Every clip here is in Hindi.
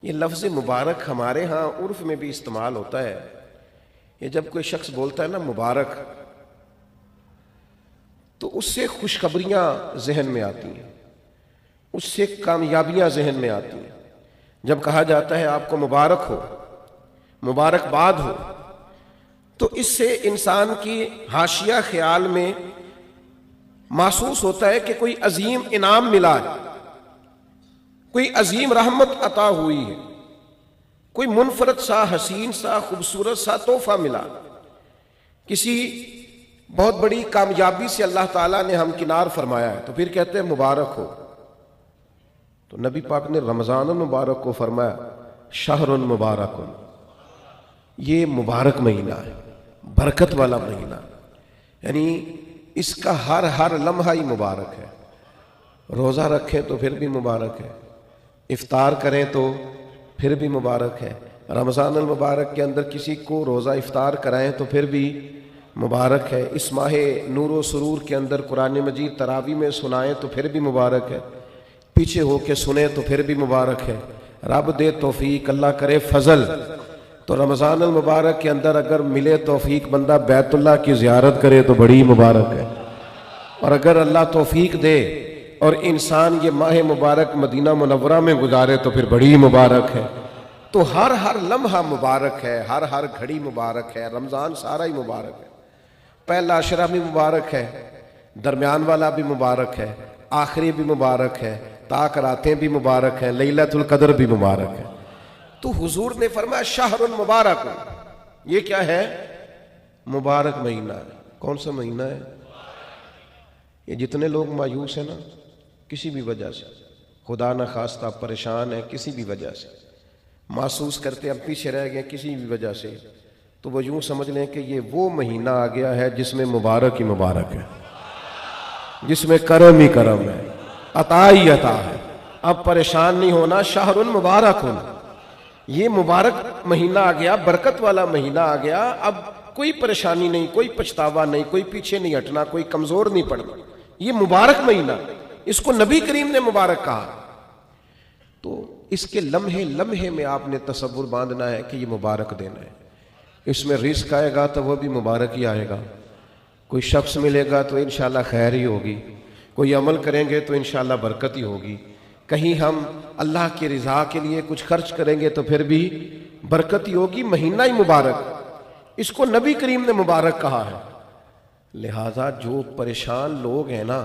ये लफ्ज़ मुबारक हमारे यहाँ उर्फ में भी इस्तेमाल होता है। ये जब कोई शख्स बोलता है ना मुबारक, तो उससे खुशखबरियाँ जहन में आती हैं, उससे कामयाबियाँ जहन में आती हैं। जब कहा जाता है आपको मुबारक हो, मुबारकबाद हो, तो इससे इंसान की हाशिया ख्याल में महसूस होता है कि कोई अजीम इनाम मिला है, कोई अजीम रहमत अता हुई है, कोई मुनफरद सा, हसीन सा, खूबसूरत सा तोहफा मिला, किसी बहुत बड़ी कामयाबी से अल्लाह ताला ने हमकिनार फरमाया है, तो फिर कहते हैं मुबारक हो। तो नबी पाक ने रमज़ान मुबारक को फरमाया शहरुन मुबारकुन, ये मुबारक महीना है, बरकत वाला महीना, यानी इसका हर हर लम्हा ही मुबारक है। रोज़ा रखें तो फिर भी मुबारक है, इफ्तार करें तो फिर भी मुबारक है, रमज़ान अल मुबारक के अंदर किसी को रोज़ा इफ्तार कराएं तो फिर भी मुबारक है, इस माह नूर व सुरूर के अंदर कुरान मजीद तरावी में सुनाएं तो फिर भी मुबारक है, पीछे होके सुने तो फिर भी मुबारक है। रब दे तौफीक, अल्लाह करे फजल, तो रमज़ान अल मुबारक के अंदर अगर मिले तौफीक बंदा बैतुल्लाह की ज़ियारत करे तो बड़ी मुबारक है। और अगर अल्लाह तौफीक दे और इंसान ये माह मुबारक मदीना मुनव्वरा में गुजारे तो फिर बड़ी मुबारक है। तो हर हर लम्हा मुबारक है, हर हर घड़ी मुबारक है, रमज़ान सारा ही मुबारक है। पहला अशरा भी मुबारक है, दरमियान वाला भी मुबारक है, आखिरी भी मुबारक है, ताक रातें भी मुबारक है, लैलतुल कद्र भी मुबारक है। तो हुजूर ने फरमाया शहरुन मुबारक, ये क्या है? मुबारक महीना है। कौन सा महीना है? ये जितने लोग मायूस हैं ना किसी भी वजह से, खुदा न खास्ता परेशान है किसी भी वजह से, महसूस करते हम पीछे रह गए किसी भी वजह से, तो वो यूं समझ लें कि ये वो महीना आ गया है जिसमें मुबारक ही मुबारक है, जिसमें करम ही करम है, अता ही अता है। अब परेशान नहीं होना, शहरुन मुबारक होना, ये मुबारक महीना आ गया, बरकत वाला महीना आ गया। अब कोई परेशानी नहीं, कोई पछतावा नहीं, कोई पीछे नहीं हटना, कोई कमजोर नहीं पड़ना। ये मुबारक महीना, इसको नबी करीम ने मुबारक कहा। तो इसके लम्हे लम्हे में आपने तसव्वुर बांधना है कि ये मुबारक दिन है। इसमें रिस्क आएगा तो वह भी मुबारक ही आएगा, कोई शख्स मिलेगा तो इंशाल्लाह खैर ही होगी, कोई अमल करेंगे तो इंशाल्लाह बरकत ही होगी, कहीं हम अल्लाह की रिजा के लिए कुछ खर्च करेंगे तो फिर भी बरकत ही होगी। महीना ही मुबारक, इसको नबी करीम ने मुबारक कहा है। लिहाजा जो परेशान लोग हैं ना,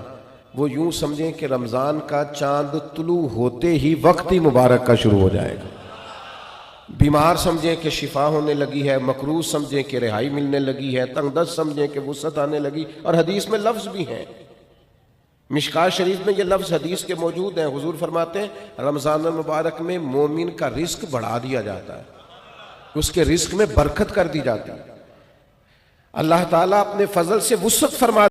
वो यूं समझें कि रमज़ान का चांद तुलू होते ही वक्त ही मुबारक का शुरू हो जाएगा। बीमार समझें कि शिफा होने लगी है, मकरूज समझें कि रिहाई मिलने लगी है, तंगदस्त समझें कि वुसअत आने लगी। और हदीस में लफ्ज़ भी हैं, मिशकात शरीफ में ये लफ्ज़ हदीस के मौजूद हैं। हुजूर फरमाते हैं रमज़ान मुबारक में मोमिन का रिस्क बढ़ा दिया जाता है, उसके रिस्क में बरकत कर दी जाती है। अल्लाह ताला अपने फजल से वुसअत फरमा